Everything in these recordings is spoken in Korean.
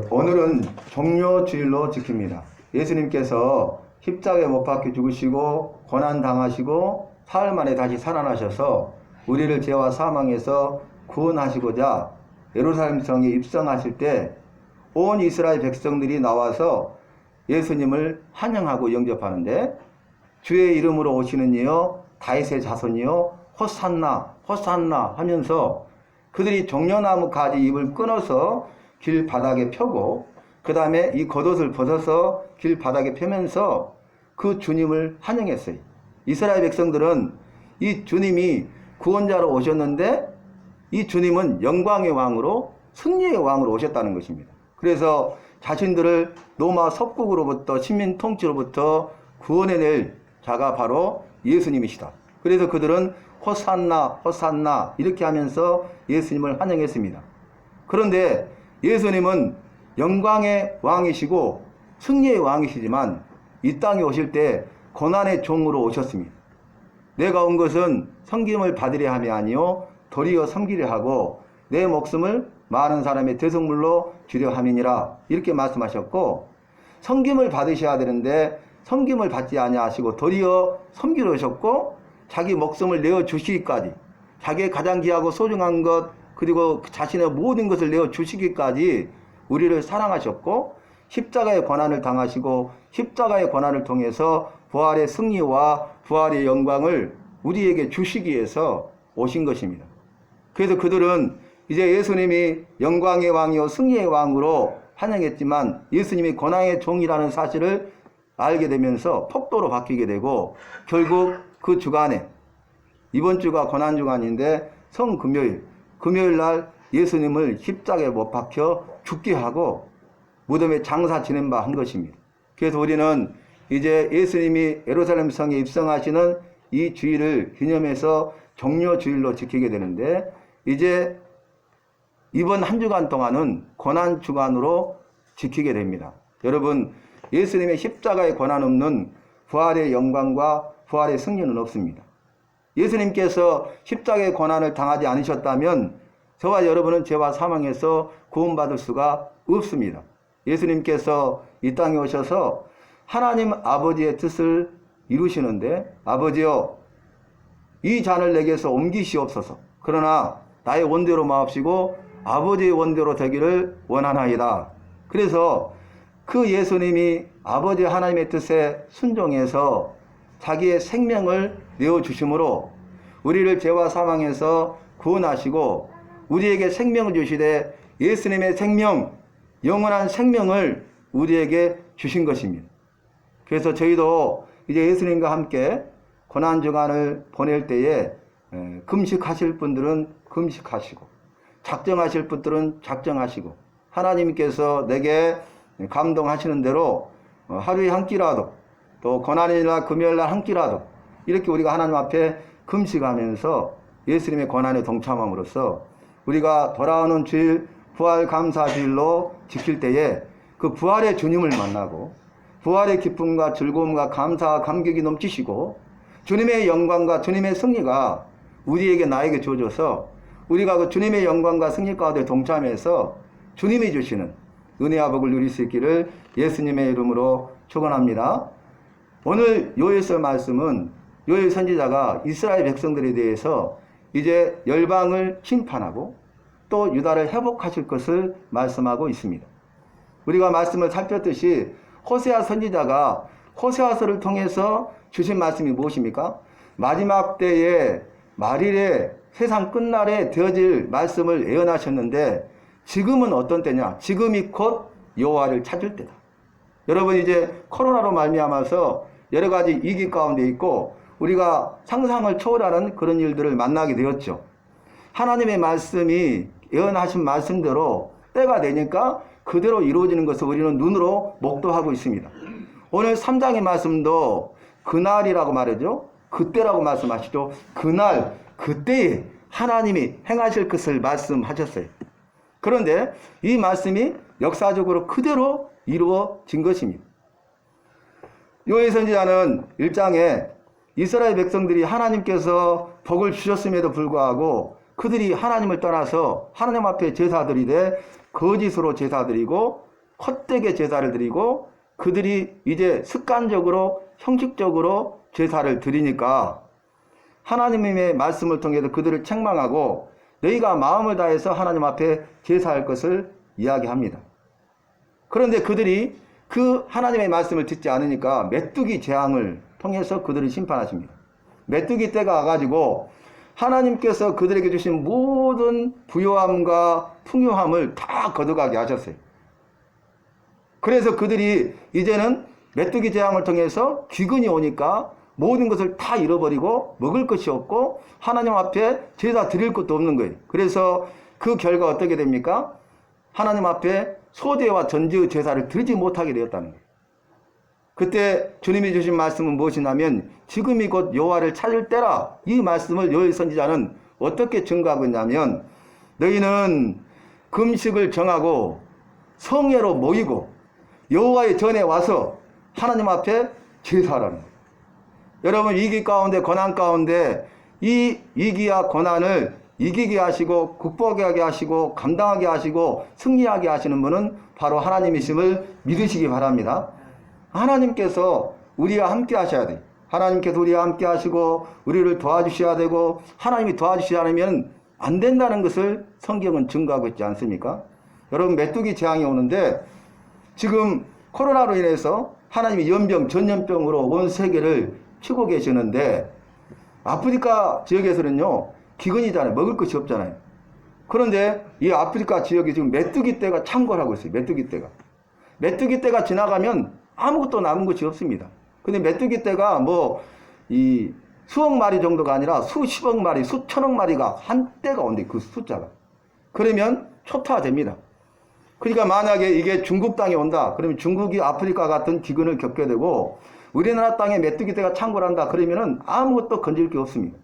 오늘은 종료주일로 지킵니다. 예수님께서 십자가에 못 박혀 죽으시고 고난당하시고 사흘 만에 다시 살아나셔서 우리를 죄와 사망에서 구원하시고자 예루살렘 성에 입성하실 때 온 이스라엘 백성들이 나와서 예수님을 환영하고 영접하는데, 주의 이름으로 오시는 이여 다윗의 자손이여 호산나 호산나 하면서 그들이 종려나무 가지 잎을 끊어서 길 바닥에 펴고, 그 다음에 이 겉옷을 벗어서 길 바닥에 펴면서 그 주님을 환영했어요. 이스라엘 백성들은 이 주님이 구원자로 오셨는데 이 주님은 영광의 왕으로, 승리의 왕으로 오셨다는 것입니다. 그래서 자신들을 로마 속국으로부터, 식민 통치로부터 구원해낼 자가 바로 예수님이시다. 그래서 그들은 호산나 호산나 이렇게 하면서 예수님을 환영했습니다. 그런데 예수님은 영광의 왕이시고 승리의 왕이시지만 이 땅에 오실 때 고난의 종으로 오셨습니다. 내가 온 것은 섬김을 받으려 함이 아니요 도리어 섬기려 하고 내 목숨을 많은 사람의 대속물로 주려 함이니라, 이렇게 말씀하셨고, 섬김을 받으셔야 되는데 섬김을 받지 아니하시고 도리어 섬기러 오셨고, 자기 목숨을 내어 주시기까지, 자기의 가장 귀하고 소중한 것, 그리고 자신의 모든 것을 내어 주시기까지 우리를 사랑하셨고, 십자가의 고난을 당하시고 십자가의 고난을 통해서 부활의 승리와 부활의 영광을 우리에게 주시기 위해서 오신 것입니다. 그래서 그들은 이제 예수님이 영광의 왕이요 승리의 왕으로 환영했지만 예수님이 고난의 종이라는 사실을 알게 되면서 폭도로 바뀌게 되고, 결국 그 주간에, 이번 주가 고난 주간인데 금요일 날 예수님을 십자가에 못 박혀 죽게 하고 무덤에 장사 지낸 바 한 것입니다. 그래서 우리는 이제 예수님이 예루살렘 성에 입성하시는 이 주일을 기념해서 종료주일로 지키게 되는데, 이제 이번 한 주간 동안은 고난 주간으로 지키게 됩니다. 여러분, 예수님의 십자가에 고난 없는 부활의 영광과 부활의 승리는 없습니다. 예수님께서 십자가의 고난을 당하지 않으셨다면 저와 여러분은 죄와 사망에서 구원받을 수가 없습니다. 예수님께서 이 땅에 오셔서 하나님 아버지의 뜻을 이루시는데, 아버지여 이 잔을 내게서 옮기시옵소서. 그러나 나의 원대로 마옵시고 아버지의 원대로 되기를 원하나이다. 그래서 그 예수님이 아버지 하나님의 뜻에 순종해서 자기의 생명을 내어주심으로 우리를 죄와 사망에서 구원하시고 우리에게 생명을 주시되 예수님의 생명, 영원한 생명을 우리에게 주신 것입니다. 그래서 저희도 이제 예수님과 함께 고난주간을 보낼 때에 금식하실 분들은 금식하시고, 작정하실 분들은 작정하시고, 하나님께서 내게 감동하시는 대로 하루에 한 끼라도, 또 고난이나 금요일날 한 끼라도 이렇게 우리가 하나님 앞에 금식하면서 예수님의 고난에 동참함으로써 우리가 돌아오는 주일 부활 감사주일로 지킬 때에 그 부활의 주님을 만나고 부활의 기쁨과 즐거움과 감사와 감격이 넘치시고 주님의 영광과 주님의 승리가 우리에게 나에게 주어져서 우리가 그 주님의 영광과 승리 가운데 동참해서 주님이 주시는 은혜와 복을 누릴 수 있기를 예수님의 이름으로 축원합니다. 오늘 요엘서 말씀은 요엘 선지자가 이스라엘 백성들에 대해서 이제 열방을 심판하고 또 유다를 회복하실 것을 말씀하고 있습니다. 우리가 말씀을 살폈듯이 호세아 선지자가 호세아서를 통해서 주신 말씀이 무엇입니까? 마지막 때에 말일에 세상 끝날에 되어질 말씀을 예언하셨는데, 지금은 어떤 때냐? 지금이 곧 여호와를 찾을 때다. 여러분, 이제 코로나로 말미암아서 여러 가지 위기 가운데 있고 우리가 상상을 초월하는 그런 일들을 만나게 되었죠. 하나님의 말씀이 예언하신 말씀대로 때가 되니까 그대로 이루어지는 것을 우리는 눈으로 목도하고 있습니다. 오늘 3장의 말씀도 그날이라고 말하죠. 그때라고 말씀하시죠. 그날, 그때에 하나님이 행하실 것을 말씀하셨어요. 그런데 이 말씀이 역사적으로 그대로 이루어진 것입니다. 요엘 선지자는 1장에 이스라엘 백성들이 하나님께서 복을 주셨음에도 불구하고 그들이 하나님을 떠나서 하나님 앞에 제사드리되 거짓으로 제사 드리고 헛되게 제사를 드리고 그들이 이제 습관적으로 형식적으로 제사를 드리니까 하나님의 말씀을 통해서 그들을 책망하고 너희가 마음을 다해서 하나님 앞에 제사할 것을 이야기합니다. 그런데 그들이 그 하나님의 말씀을 듣지 않으니까 메뚜기 재앙을 통해서 그들을 심판하십니다. 메뚜기 때가 와가지고 하나님께서 그들에게 주신 모든 부요함과 풍요함을 다 거둬가게 하셨어요. 그래서 그들이 이제는 메뚜기 재앙을 통해서 기근이 오니까 모든 것을 다 잃어버리고 먹을 것이 없고 하나님 앞에 제사 드릴 것도 없는 거예요. 그래서 그 결과 어떻게 됩니까? 하나님 앞에 소제와 전지 제사를 드리지 못하게 되었다는 거예요. 그때 주님이 주신 말씀은 무엇이냐면 지금이 곧 여호와를 찾을 때라. 이 말씀을 요엘 선지자는 어떻게 증거하고 있냐면 너희는 금식을 정하고 성회로 모이고 여호와의 전에 와서 하나님 앞에 제사하라는 거예요. 여러분 위기 가운데 고난 가운데 이 위기와 고난을 이기게 하시고 극복하게 하시고 감당하게 하시고 승리하게 하시는 분은 바로 하나님이심을 믿으시기 바랍니다. 하나님께서 우리와 함께 하셔야 돼요. 하나님께서 우리와 함께 하시고 우리를 도와주셔야 되고 하나님이 도와주시지 않으면 안 된다는 것을 성경은 증거하고 있지 않습니까? 여러분 메뚜기 재앙이 오는데 지금 코로나로 인해서 하나님이 연병, 전염병으로 온 세계를 치고 계시는데 아프리카 지역에서는요 기근이잖아요. 먹을 것이 없잖아요. 그런데 이 아프리카 지역이 지금 메뚜기 떼가 창궐하고 있어요. 메뚜기 떼가. 메뚜기 떼가 지나가면 아무것도 남은 것이 없습니다. 근데 메뚜기 떼가 이 수억 마리 정도가 아니라 수십억 마리, 수천억 마리가 한때가 온대, 그 숫자가. 그러면 초토화됩니다. 그러니까 만약에 이게 중국 땅에 온다, 그러면 중국이 아프리카 같은 기근을 겪게 되고 우리나라 땅에 메뚜기 떼가 창궐한다, 그러면은 아무것도 건질 게 없습니다.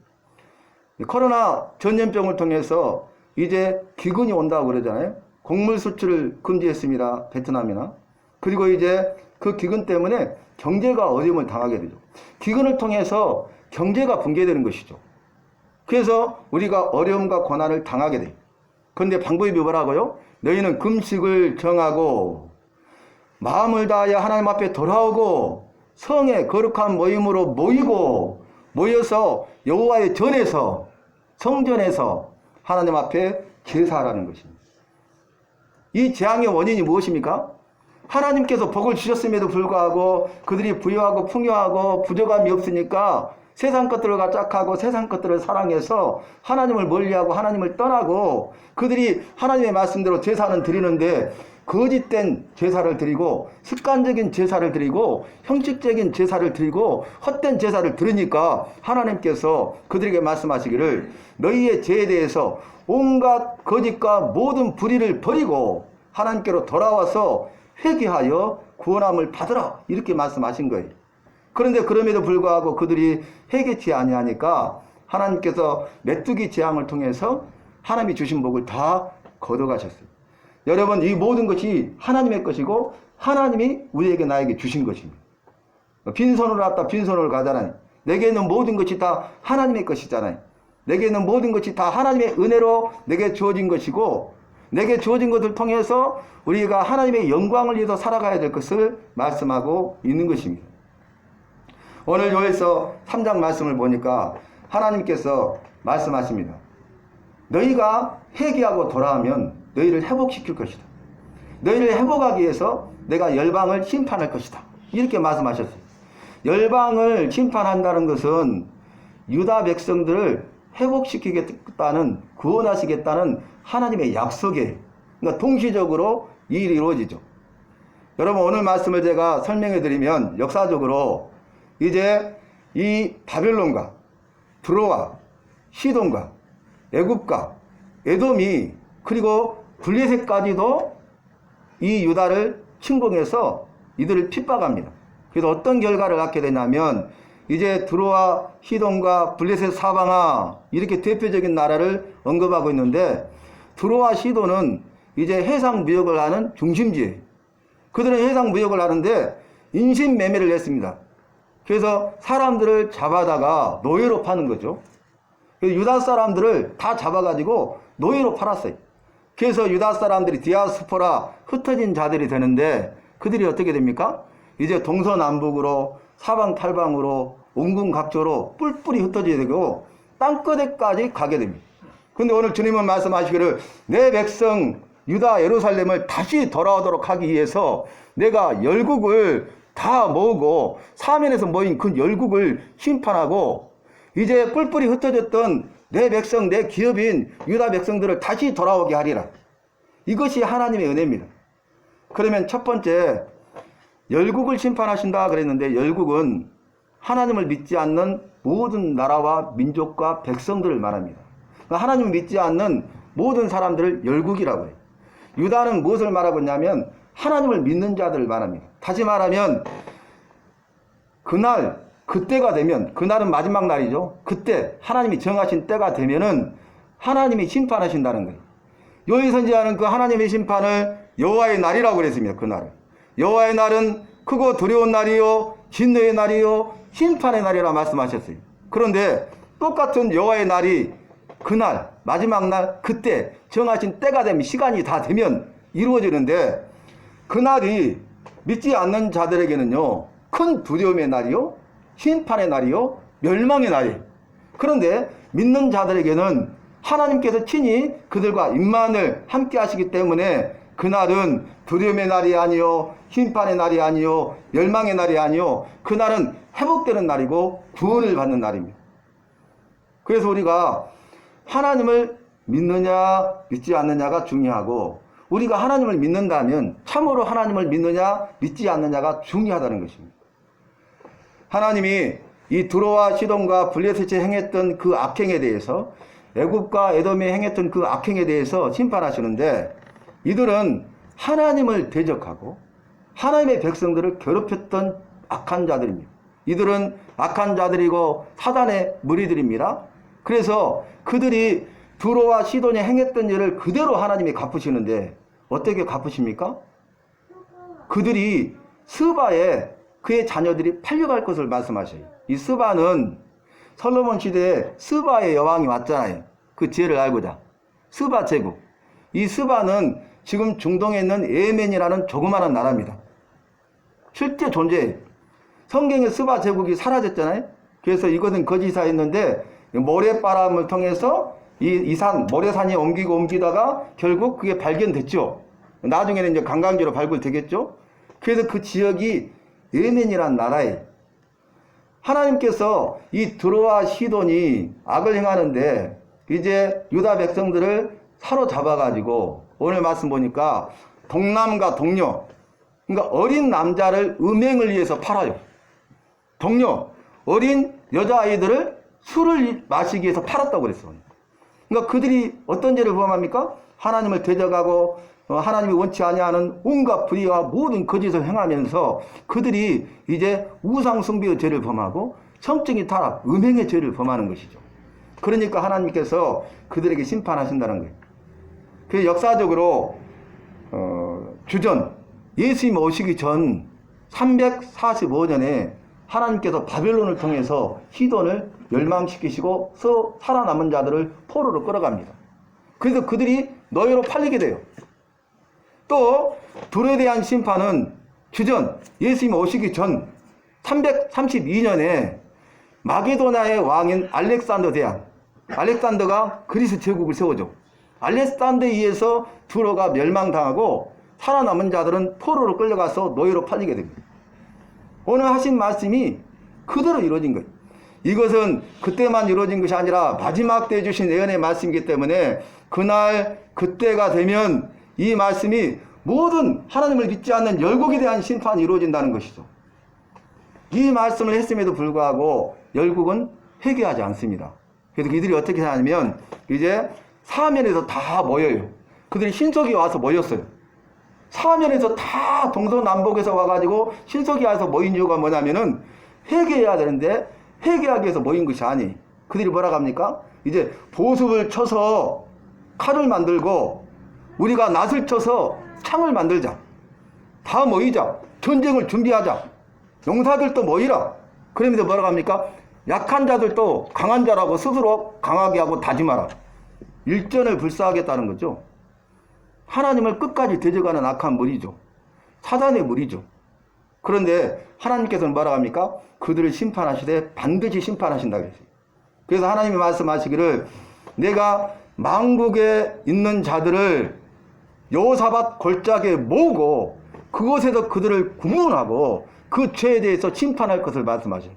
코로나 전염병을 통해서 이제 기근이 온다고 그러잖아요. 곡물 수출을 금지했습니다. 베트남이나. 그리고 이제 그 기근 때문에 경제가 어려움을 당하게 되죠. 기근을 통해서 경제가 붕괴되는 것이죠. 그래서 우리가 어려움과 고난을 당하게 돼요. 그런데 방법이 뭐라고요? 너희는 금식을 정하고 마음을 다하여 하나님 앞에 돌아오고 성의 거룩한 모임으로 모여서 여호와의 전에서 성전에서 하나님 앞에 제사하라는 것입니다. 이 재앙의 원인이 무엇입니까? 하나님께서 복을 주셨음에도 불구하고 그들이 부유하고 풍요하고 부족함이 없으니까 세상 것들을 짝하고 세상 것들을 사랑해서 하나님을 멀리하고 하나님을 떠나고 그들이 하나님의 말씀대로 제사는 드리는데 거짓된 제사를 드리고 습관적인 제사를 드리고 형식적인 제사를 드리고 헛된 제사를 드리니까 하나님께서 그들에게 말씀하시기를 너희의 죄에 대해서 온갖 거짓과 모든 불의를 버리고 하나님께로 돌아와서 회개하여 구원함을 받으라 이렇게 말씀하신 거예요. 그런데 그럼에도 불구하고 그들이 회개치 아니하니까 하나님께서 메뚜기 재앙을 통해서 하나님이 주신 복을 다 거둬가셨어요. 여러분 이 모든 것이 하나님의 것이고 하나님이 우리에게 나에게 주신 것입니다. 빈손으로 왔다 빈손으로 가잖아요. 내게 있는 모든 것이 다 하나님의 것이잖아요. 내게 있는 모든 것이 다 하나님의 은혜로 내게 주어진 것이고 내게 주어진 것을 통해서 우리가 하나님의 영광을 위해서 살아가야 될 것을 말씀하고 있는 것입니다. 오늘 요엘서 3장 말씀을 보니까 하나님께서 말씀하십니다. 너희가 회개하고 돌아오면 너희를 회복시킬 것이다. 너희를 회복하기 위해서 내가 열방을 심판할 것이다. 이렇게 말씀하셨어요. 열방을 심판한다는 것은 유다 백성들을 회복시키겠다는 구원하시겠다는 하나님의 약속이에요. 그러니까 동시적으로 이 일이 이루어지죠. 여러분 오늘 말씀을 제가 설명해 드리면 역사적으로 이제 이 바벨론과 드로아, 시돈과 애굽과 에돔이 그리고 블레셋까지도 이 유다를 침공해서 이들을 핍박합니다. 그래서 어떤 결과를 낳게 되냐면 이제 드로아, 시돈과 블레셋 사방아 이렇게 대표적인 나라를 언급하고 있는데 드로아, 시돈은 이제 해상 무역을 하는 중심지예요. 그들은 해상 무역을 하는데 인신매매를 했습니다. 그래서 사람들을 잡아다가 노예로 파는 거죠. 유다 사람들을 다 잡아가지고 노예로 팔았어요. 그래서 유다 사람들이 디아스포라 흩어진 자들이 되는데 그들이 어떻게 됩니까? 이제 동서남북으로 사방팔방으로 온궁각조로 뿔뿔이 흩어지게 되고 땅끝에까지 가게 됩니다. 근데 오늘 주님은 말씀하시기를 내 백성 유다 예루살렘을 다시 돌아오도록 하기 위해서 내가 열국을 다 모으고 사면에서 모인 그 열국을 심판하고 이제 뿔뿔이 흩어졌던 내 백성 내 기업인 유다 백성들을 다시 돌아오게 하리라. 이것이 하나님의 은혜입니다. 그러면 첫 번째 열국을 심판하신다 그랬는데 열국은 하나님을 믿지 않는 모든 나라와 민족과 백성들을 말합니다. 하나님을 믿지 않는 모든 사람들을 열국이라고 해요. 유다는 무엇을 말하고 있냐면 하나님을 믿는 자들을 말합니다. 다시 말하면 그날 그때가 되면 그날은 마지막 날이죠. 그때 하나님이 정하신 때가 되면은 하나님이 심판하신다는 거예요. 요엘 선지자는 그 하나님의 심판을 여호와의 날이라고 그랬습니다. 그날을 여호와의 날은 크고 두려운 날이요 진노의 날이요 심판의 날이라 말씀하셨어요. 그런데 똑같은 여호와의 날이 그날 마지막 날 그때 정하신 때가 되면 시간이 다 되면 이루어지는데 그날이 믿지 않는 자들에게는요 큰 두려움의 날이요 심판의 날이요 멸망의 날이에요. 그런데 믿는 자들에게는 하나님께서 친히 그들과 임만을 함께 하시기 때문에 그날은 두려움의 날이 아니요 심판의 날이 아니요 멸망의 날이 아니요 그날은 회복되는 날이고 구원을 받는 날입니다. 그래서 우리가 하나님을 믿느냐 믿지 않느냐가 중요하고 우리가 하나님을 믿는다면 참으로 하나님을 믿느냐 믿지 않느냐가 중요하다는 것입니다. 하나님이 이 두로와 시돈과 블레셋이 행했던 그 악행에 대해서 애굽과 에돔이 행했던 그 악행에 대해서 심판하시는데 이들은 하나님을 대적하고 하나님의 백성들을 괴롭혔던 악한 자들입니다. 이들은 악한 자들이고 사단의 무리들입니다. 그래서 그들이 두로와 시돈이 행했던 일을 그대로 하나님이 갚으시는데 어떻게 갚으십니까? 그들이 스바에 그의 자녀들이 팔려갈 것을 말씀하셔요. 이 스바는 솔로몬 시대에 스바의 여왕이 왔잖아요. 그 지혜를 알고자. 스바 제국. 이 스바는 지금 중동에 있는 예멘이라는 조그마한 나라입니다. 실제 존재해요. 성경에 스바 제국이 사라졌잖아요. 그래서 이것은 거짓이었는데 모래바람을 통해서 이 산, 모래산이 옮기다가 결국 그게 발견됐죠. 나중에는 이제 관광지로 발굴되겠죠. 그래서 그 지역이 예멘이라는 나라에 하나님께서 이 드로와 시돈이 악을 행하는데 이제 유다 백성들을 사로잡아가지고 오늘 말씀 보니까 동남과 동녀, 그러니까 어린 남자를 음행을 위해서 팔아요. 동녀, 어린 여자아이들을 술을 마시기 위해서 팔았다고 그랬어요. 그러니까 그들이 어떤 죄를 범합니까? 하나님을 대적하고 하나님이 원치 아니하는 온갖 불의와 모든 거짓을 행하면서 그들이 이제 우상 숭배의 죄를 범하고 성적인 타락, 음행의 죄를 범하는 것이죠. 그러니까 하나님께서 그들에게 심판하신다는 거예요. 그 역사적으로 주전 예수님 오시기 전 345년에 하나님께서 바벨론을 통해서 시돈을 멸망시키시고 살아남은 자들을 포로로 끌어갑니다. 그래서 그들이 노예로 팔리게 돼요. 또 둘에 대한 심판은 주전 예수님 오시기 전 332년에 마게도나의 왕인 알렉산더 대왕, 알렉산더가 그리스 제국을 세우죠. 알렉산더에 의해서 두로가 멸망당하고 살아남은 자들은 포로로 끌려가서 노예로 팔리게 됩니다. 오늘 하신 말씀이 그대로 이루어진 거예요. 이것은 그때만 이루어진 것이 아니라 마지막 때 주신 예언의 말씀이기 때문에 그날 그때가 되면 이 말씀이 모든 하나님을 믿지 않는 열국에 대한 심판이 이루어진다는 것이죠. 이 말씀을 했음에도 불구하고 열국은 회개하지 않습니다. 그래서 이들이 어떻게 하냐면 이제 사면에서 다 모여요. 그들이 신석이 와서 모였어요. 사면에서 다 동서남북에서 와가지고 신석이 와서 모인 이유가 뭐냐면은 회개해야 되는데 회개하기 위해서 모인 것이 아니. 그들이 뭐라고 합니까? 이제 보습을 쳐서 칼을 만들고 우리가 낫을 쳐서 창을 만들자. 다 모이자. 전쟁을 준비하자. 용사들도 모이라. 그러면서 뭐라고 합니까? 약한 자들도 강한 자라고 스스로 강하게 하고 다짐하라. 일전을 불사하겠다는 거죠. 하나님을 끝까지 대적하는 악한 무리죠. 사단의 무리죠. 그런데 하나님께서는 뭐라고 합니까? 그들을 심판하시되 반드시 심판하신다 그랬어요. 그래서 하나님이 말씀하시기를 내가 만국에 있는 자들을 여호사밧 골짜기에 모으고 그곳에서 그들을 구문하고 그 죄에 대해서 심판할 것을 말씀하셔요.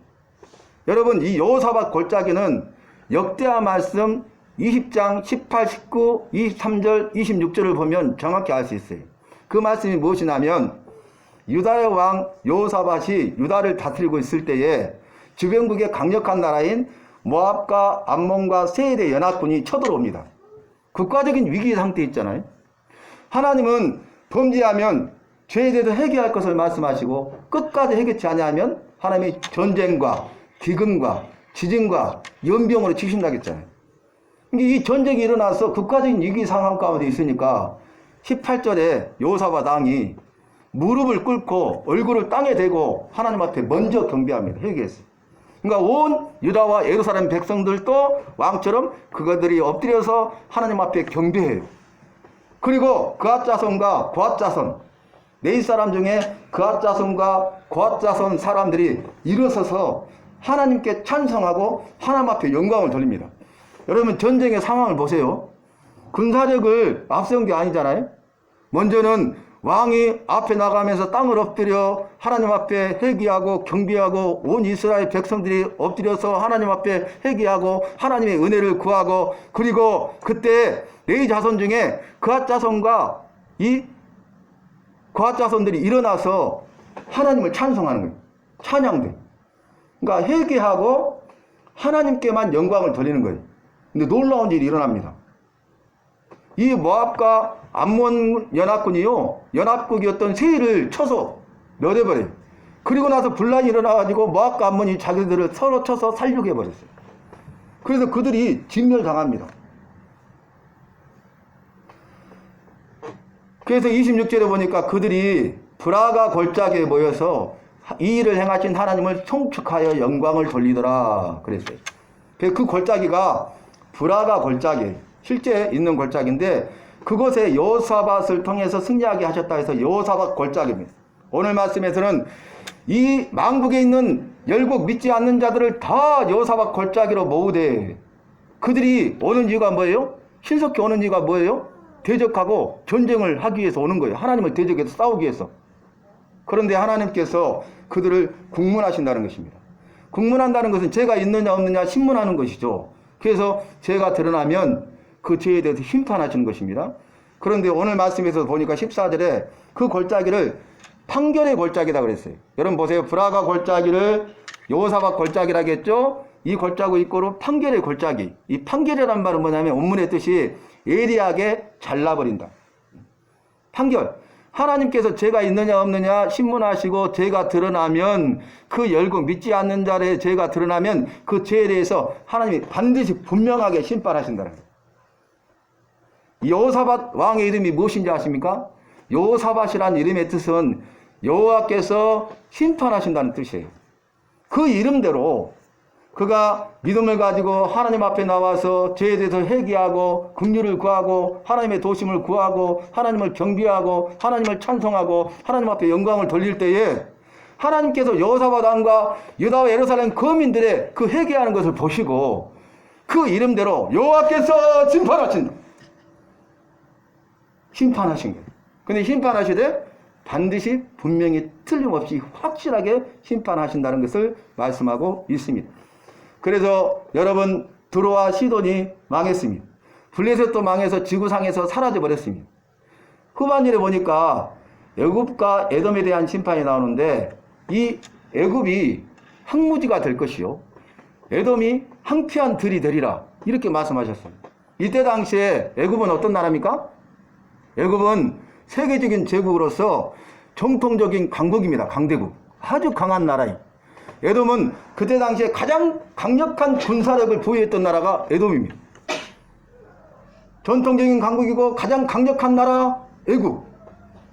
여러분, 이 여호사밧 골짜기는 역대하 말씀 20장 18, 19, 23절, 26절을 보면 정확히 알 수 있어요. 그 말씀이 무엇이냐면 유다의 왕 여호사밧이 유다를 다스리고 있을 때에 주변국의 강력한 나라인 모압과 암몬과 세일의 연합군이 쳐들어옵니다. 국가적인 위기 상태에 있잖아요. 하나님은 범죄하면 죄에 대해서 회개할 것을 말씀하시고 끝까지 회개치 아니하면 하나님이 전쟁과 기근과 지진과 연병으로 치신다고 했잖아요. 이 전쟁이 일어나서 국가적인 위기 상황 가운데 있으니까 18절에 여호사밧 왕이 무릎을 꿇고 얼굴을 땅에 대고 하나님 앞에 먼저 경배합니다. 회개했어요. 그러니까 온 유다와 예루살렘 백성들도 왕처럼 그것들이 엎드려서 하나님 앞에 경배해요. 그리고 그앗 자손과 고앗 자손, 네 사람 중에 그앗 자손과 고앗 자손 사람들이 일어서서 하나님께 찬송하고 하나님 앞에 영광을 돌립니다. 여러분, 전쟁의 상황을 보세요. 군사력을 앞세운 게 아니잖아요. 먼저는 왕이 앞에 나가면서 땅을 엎드려 하나님 앞에 회개하고 경배하고 온 이스라엘 백성들이 엎드려서 하나님 앞에 회개하고 하나님의 은혜를 구하고, 그리고 그때 네 자손 중에 그앗 자손과 이 고앗 자손들이 일어나서 하나님을 찬송하는 거예요. 찬양돼. 그러니까 회개하고 하나님께만 영광을 돌리는 거예요. 근데 놀라운 일이 일어납니다. 이 모압과 암몬 연합군이요, 연합국이었던 세일을 쳐서 멸해버려요. 그리고 나서 분란이 일어나가지고 모압과 암몬이 자기들을 서로 쳐서 살육해버렸어요. 그래서 그들이 진멸당합니다. 그래서 26절에 보니까 그들이 브라가 골짜기에 모여서 이 일을 행하신 하나님을 송축하여 영광을 돌리더라 그랬어요. 그 골짜기가 브라가 골짜기, 실제 있는 골짜기인데 그곳에 여호사밧을 통해서 승리하게 하셨다 해서 여호사밧 골짜기입니다. 오늘 말씀에서는 이 만국에 있는 열국 믿지 않는 자들을 다 여호사밧 골짜기로 모으되 그들이 오는 이유가 뭐예요? 신속히 오는 이유가 뭐예요? 대적하고 전쟁을 하기 위해서 오는 거예요. 하나님을 대적해서 싸우기 위해서. 그런데 하나님께서 그들을 국문하신다는 것입니다. 국문한다는 것은 죄가 있느냐 없느냐 신문하는 것이죠. 그래서 죄가 드러나면 그 죄에 대해서 심판하시는 것입니다. 그런데 오늘 말씀에서 보니까 14절에 그 골짜기를 판결의 골짜기다 그랬어요. 여러분 보세요. 브라가 골짜기를 여호사밧 골짜기라고 했죠. 이 골짜기 입고로 판결의 골짜기. 이 판결이란 말은 뭐냐면 원문의 뜻이 예리하게 잘라버린다. 판결. 하나님께서 죄가 있느냐 없느냐 신문하시고 죄가 드러나면 그 열국 믿지 않는 자의 죄가 드러나면 그 죄에 대해서 하나님이 반드시 분명하게 심판하신다는 거예요. 여호사밧 왕의 이름이 무엇인지 아십니까? 여호사밧이라는 이름의 뜻은 여호와께서 심판하신다는 뜻이에요. 그 이름대로 그가 믿음을 가지고 하나님 앞에 나와서 죄에 대해서 회개하고 긍휼을 구하고 하나님의 도심을 구하고 하나님을 경배하고 하나님을 찬송하고 하나님 앞에 영광을 돌릴 때에 하나님께서 여호사밧 왕과 유다와 예루살렘 거민들의 그 회개하는 것을 보시고 그 이름대로 여호와께서 심판하신다. 심판하신 거예요. 근데 심판하시되 반드시 분명히 틀림없이 확실하게 심판하신다는 것을 말씀하고 있습니다. 그래서 여러분 드로와 시돈이 망했습니다. 블레셋도 망해서 지구상에서 사라져버렸습니다. 후반절에 보니까 애굽과 에돔에 대한 심판이 나오는데 이 애굽이 황무지가 될 것이요 에돔이 황폐한 들이 되리라 이렇게 말씀하셨습니다. 이때 당시에 애굽은 어떤 나라입니까? 애굽은 세계적인 제국으로서 정통적인 강국입니다. 강대국. 아주 강한 나라예요. 에돔은 그때 당시에 가장 강력한 군사력을 보유했던 나라가 에돔입니다. 전통적인 강국이고 가장 강력한 나라 애굽.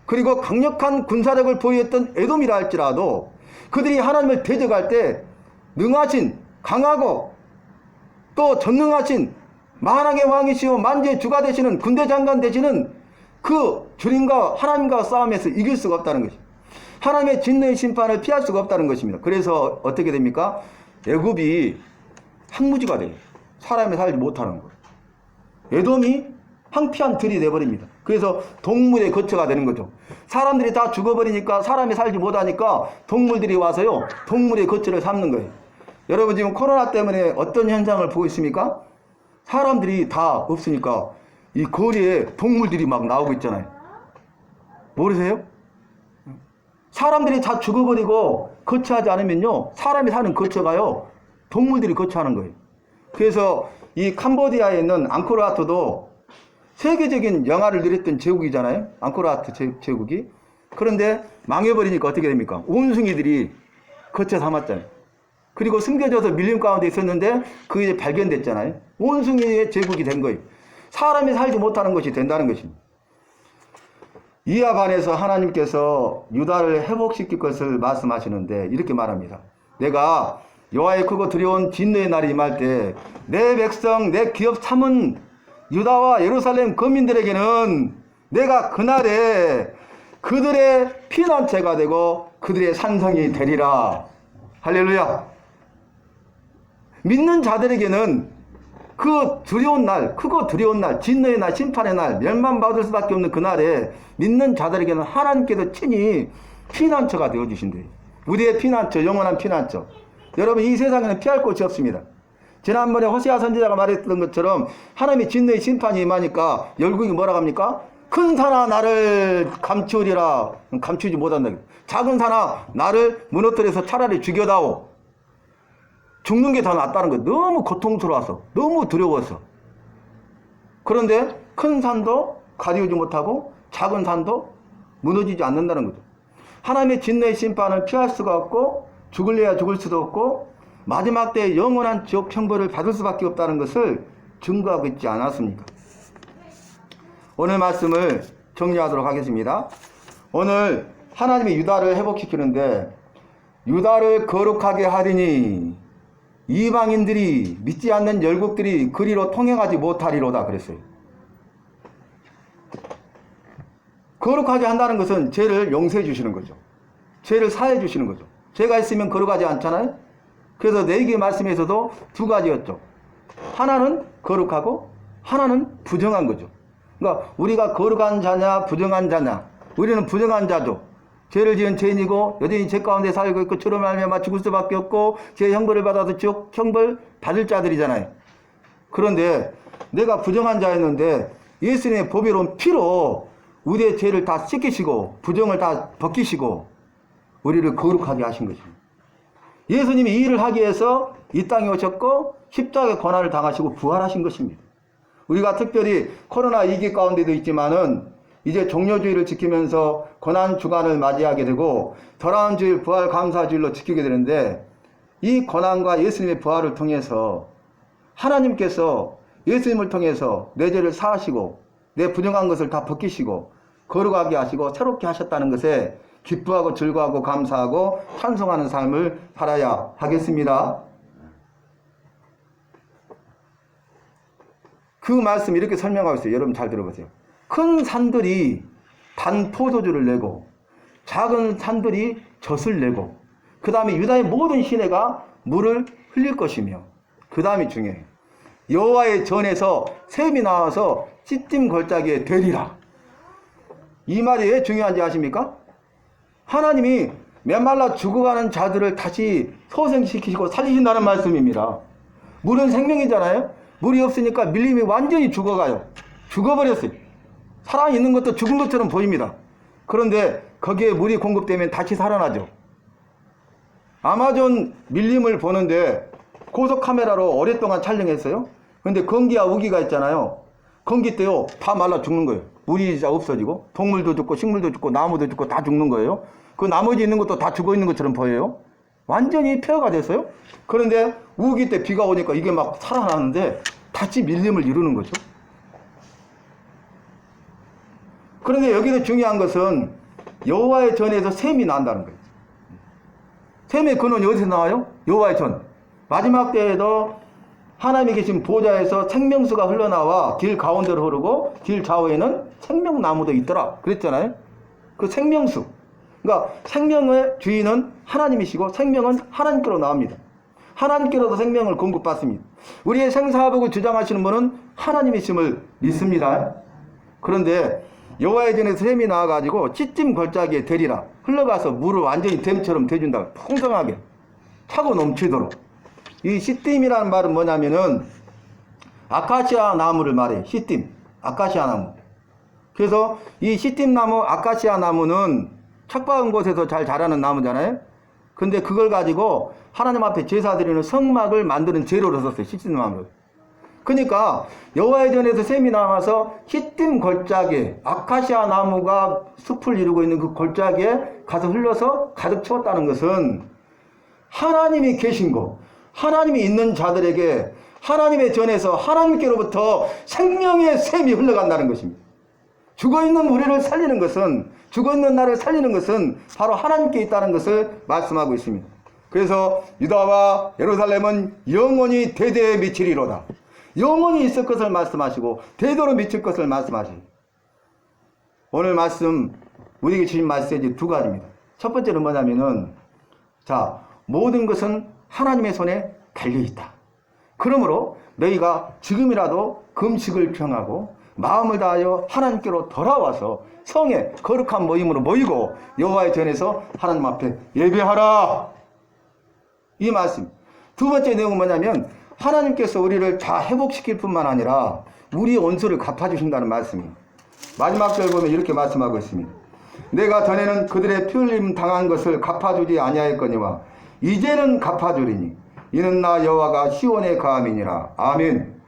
그리고 강력한 군사력을 보유했던 에돔이라 할지라도 그들이 하나님을 대적할 때 능하신 강하고 또 전능하신 만왕의 왕이시오 만주의 주가 되시는 군대 장관 되시는 그 주님과 하나님과 싸움에서 이길 수가 없다는 것입니다. 하나님의 진노의 심판을 피할 수가 없다는 것입니다. 그래서 어떻게 됩니까? 애굽이 황무지가 돼요. 사람이 살지 못하는 거예요. 에돔이 황폐한 들이 돼버립니다. 그래서 동물의 거처가 되는 거죠. 사람들이 다 죽어버리니까 사람이 살지 못하니까 동물들이 와서요, 동물의 거처를 삼는 거예요. 여러분 지금 코로나 때문에 어떤 현상을 보고 있습니까? 사람들이 다 없으니까 이 거리에 동물들이 막 나오고 있잖아요. 모르세요? 사람들이 다 죽어버리고 거처하지 않으면요, 사람이 사는 거처가요, 동물들이 거처하는 거예요. 그래서 이 캄보디아에 있는 앙코르와트도 세계적인 영화를 누렸던 제국이잖아요. 앙코르와트 제국이. 그런데 망해버리니까 어떻게 됩니까? 원숭이들이 거처 삼았잖아요. 그리고 숨겨져서 밀림 가운데 있었는데 그게 이제 발견됐잖아요. 원숭이의 제국이 된 거예요. 사람이 살지 못하는 것이 된다는 것입니다. 이와 반해서 하나님께서 유다를 회복시킬 것을 말씀하시는데 이렇게 말합니다. 내가 여호와의 크고 두려운 진노의 날이 임할 때 내 백성 내 기업 삼은 유다와 예루살렘 거민들에게는 내가 그날에 그들의 피난처가 되고 그들의 산성이 되리라. 할렐루야. 믿는 자들에게는 그 두려운 날, 크고 두려운 날, 진노의 날, 심판의 날, 멸망받을 수밖에 없는 그날에 믿는 자들에게는 하나님께서 친히 피난처가 되어주신대요. 우리의 피난처, 영원한 피난처. 여러분 이 세상에는 피할 곳이 없습니다. 지난번에 호세아 선지자가 말했던 것처럼 하나님의 진노의 심판이 임하니까 열국이 뭐라고 합니까? 큰 산아 나를 감추리라. 감추지 못한다. 작은 산아 나를 무너뜨려서 차라리 죽여다오. 죽는 게 더 낫다는 거예요. 너무 고통스러워서, 너무 두려워서. 그런데 큰 산도 가리우지 못하고 작은 산도 무너지지 않는다는 거죠. 하나님의 진노의 심판을 피할 수가 없고 죽을래야 죽을 수도 없고 마지막 때 영원한 지옥 형벌을 받을 수밖에 없다는 것을 증거하고 있지 않았습니까? 오늘 말씀을 정리하도록 하겠습니다. 오늘 하나님이 유다를 회복시키는데 유다를 거룩하게 하리니 이방인들이 믿지 않는 열국들이 그리로 통행하지 못하리로다 그랬어요. 거룩하게 한다는 것은 죄를 용서해 주시는 거죠. 죄를 사해 주시는 거죠. 죄가 있으면 거룩하지 않잖아요. 그래서 네 개의 말씀에서도 두 가지였죠. 하나는 거룩하고 하나는 부정한 거죠. 그러니까 우리가 거룩한 자냐 부정한 자냐. 우리는 부정한 자죠. 죄를 지은 죄인이고 여전히 죄 가운데 살고 있고 죄로 말미암아 죽을 수밖에 없고 죄 형벌을 받아서 지옥 형벌 받을 자들이잖아요. 그런데 내가 부정한 자였는데 예수님의 보배로운 피로 우리의 죄를 다 씻기시고 부정을 다 벗기시고 우리를 거룩하게 하신 것입니다. 예수님이 이 일을 하기 위해서 이 땅에 오셨고 십자가의 고난을 당하시고 부활하신 것입니다. 우리가 특별히 코로나 위기 가운데도 있지만은 이제 종료주의를 지키면서 고난 주간을 맞이하게 되고 돌아온 주일 부활 감사주일로 지키게 되는데 이 고난과 예수님의 부활을 통해서 하나님께서 예수님을 통해서 내 죄를 사하시고 내 부정한 것을 다 벗기시고 거룩하게 하시고 새롭게 하셨다는 것에 기뻐하고 즐거워하고 감사하고 찬송하는 삶을 살아야 하겠습니다. 그 말씀 이렇게 설명하고 있어요. 여러분 잘 들어보세요. 큰 산들이 단 포도주를 내고 작은 산들이 젖을 내고 그 다음에 유다의 모든 시내가 물을 흘릴 것이며 그 다음이 중요해요. 여호와의 전에서 샘이 나와서 찢김 골짜기에 되리라. 이 말이 왜 중요한지 아십니까? 하나님이 메말라 죽어가는 자들을 다시 소생시키시고 살리신다는 말씀입니다. 물은 생명이잖아요. 물이 없으니까 밀림이 완전히 죽어가요. 죽어버렸어요. 살아있는 것도 죽은 것처럼 보입니다. 그런데 거기에 물이 공급되면 다시 살아나죠. 아마존 밀림을 보는데 고속 카메라로 오랫동안 촬영했어요. 그런데 건기와 우기가 있잖아요. 건기 때요 다 말라 죽는 거예요. 물이 이제 없어지고 동물도 죽고 식물도 죽고 나무도 죽고 다 죽는 거예요. 그 나머지 있는 것도 다 죽어 있는 것처럼 보여요. 완전히 폐허가 됐어요. 그런데 우기 때 비가 오니까 이게 막 살아나는데 다시 밀림을 이루는 거죠. 그런데 여기서 중요한 것은 여호와의 전에서 샘이 난다는 거예요. 샘의 근원이 어디서 나와요? 여호와의 전. 마지막 때에도 하나님이 계신 보좌에서 생명수가 흘러나와 길 가운데로 흐르고 길 좌우에는 생명나무도 있더라 그랬잖아요. 그 생명수, 그러니까 생명의 주인은 하나님이시고 생명은 하나님께로 나옵니다. 하나님께로도 생명을 공급받습니다. 우리의 생사복을 주장하시는 분은 하나님이심을 믿습니다. 그런데 여호와의 전에서 샘이 나와가지고 찢짐 걸작이에 대리라 흘러가서 물을 완전히 댐처럼 대준다. 풍성하게 차고 넘치도록. 이 시딤이라는 말은 뭐냐면은 아카시아 나무를 말해. 시딤, 아카시아 나무. 그래서 이 시딤 나무, 아카시아 나무는 척박은 곳에서 잘 자라는 나무잖아요. 근데 그걸 가지고 하나님 앞에 제사 드리는 성막을 만드는 재료로 썼어요. 시딤 나무를. 그러니까 여호와의 전에서 샘이 나와서 시딤 걸작에 아카시아 나무가 숲을 이루고 있는 그 걸작에 가서 흘러서 가득 채웠다는 것은 하나님이 계신 곳, 하나님이 있는 자들에게 하나님의 전에서 하나님께로부터 생명의 샘이 흘러간다는 것입니다. 죽어있는 우리를 살리는 것은, 죽어있는 나를 살리는 것은 바로 하나님께 있다는 것을 말씀하고 있습니다. 그래서 유다와 예루살렘은 영원히 대대에 미치리로다. 영원히 있을 것을 말씀하시고 대대로 미칠 것을 말씀하시고, 오늘 말씀 우리에게 주신 메시지 두 가지입니다. 첫 번째는 뭐냐면은, 자, 모든 것은 하나님의 손에 달려있다. 그러므로 너희가 지금이라도 금식을 평하고 마음을 다하여 하나님께로 돌아와서 성의 거룩한 모임으로 모이고 여호와의 전에서 하나님 앞에 예배하라. 이 말씀. 두 번째 내용은 뭐냐면 하나님께서 우리를 다 회복시킬 뿐만 아니라 우리의 원수를 갚아주신다는 말씀입니다. 마지막 절 보면 이렇게 말씀하고 있습니다. 내가 전에는 그들의 피 흘림 당한 것을 갚아주지 아니하였거니와 이제는 갚아주리니 이는 나 여호와가 시온에 가함이니라. 아멘.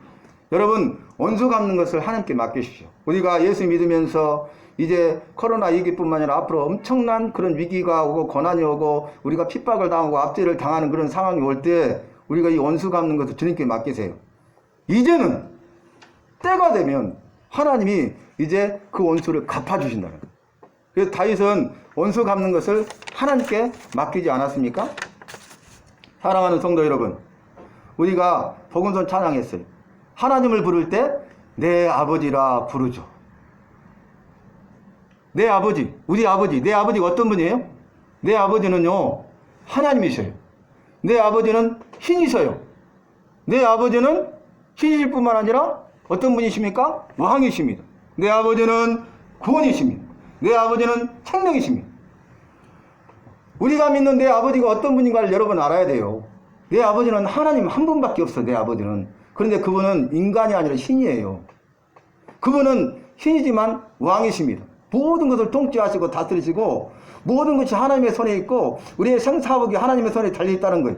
여러분, 원수 갚는 것을 하나님께 맡기십시오. 우리가 예수 믿으면서 이제 코로나 위기뿐만 아니라 앞으로 엄청난 그런 위기가 오고 고난이 오고 우리가 핍박을 당하고 압제를 당하는 그런 상황이 올 때 우리가 이 원수 갚는 것을 주님께 맡기세요. 이제는 때가 되면 하나님이 이제 그 원수를 갚아주신다는 거예요. 그래서 다윗은 원수 갚는 것을 하나님께 맡기지 않았습니까? 사랑하는 성도 여러분, 우리가 복음선 찬양했어요. 하나님을 부를 때 내 아버지라 부르죠. 내 아버지, 우리 아버지, 내 아버지가 어떤 분이에요? 내 아버지는요, 하나님이셔요. 내 아버지는 신이셔요. 내 아버지는 신이실 뿐만 아니라 어떤 분이십니까? 왕이십니다. 내 아버지는 구원이십니다. 내 아버지는 생명이십니다. 우리가 믿는 내 아버지가 어떤 분인가를 여러분 알아야 돼요. 내 아버지는 하나님 한 분밖에 없어. 내 아버지는. 그런데 그분은 인간이 아니라 신이에요. 그분은 신이지만 왕이십니다. 모든 것을 통치하시고 다스리시고 모든 것이 하나님의 손에 있고 우리의 생사복이 하나님의 손에 달려있다는 거예요.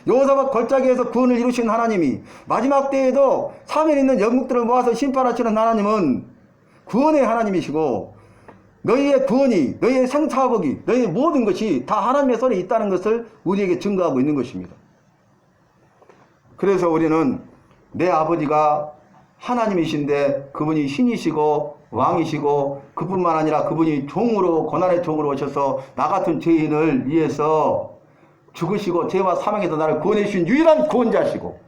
여호사밧 걸작에서 구원을 이루신 하나님이 마지막 때에도 사면에 있는 영국들을 모아서 심판하시는 하나님은 구원의 하나님이시고 너희의 구원이, 너희의 생사복이, 너희의 모든 것이 다 하나님의 손에 있다는 것을 우리에게 증거하고 있는 것입니다. 그래서 우리는 내 아버지가 하나님이신데 그분이 신이시고 왕이시고 그뿐만 아니라 그분이 종으로, 고난의 종으로 오셔서 나 같은 죄인을 위해서 죽으시고 죄와 사망에서 나를 구원해 주신 유일한 구원자시고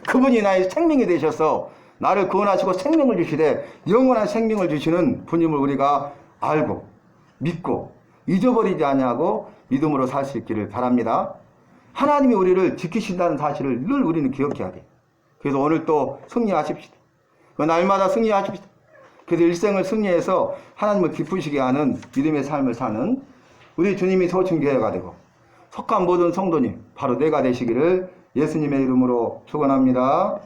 그분이 나의 생명이 되셔서 나를 구원하시고 생명을 주시되 영원한 생명을 주시는 분임을 우리가 알고 믿고 잊어버리지 아니하고 믿음으로 살 수 있기를 바랍니다. 하나님이 우리를 지키신다는 사실을 늘 우리는 기억해야 돼요. 그래서 오늘 또 승리하십시다. 그 날마다 승리하십시다. 그래서 일생을 승리해서 하나님을 기쁘시게 하는 믿음의 삶을 사는 우리 주님이 소충교회가 되고 속한 모든 성도님 바로 내가 되시기를 예수님의 이름으로 축원합니다.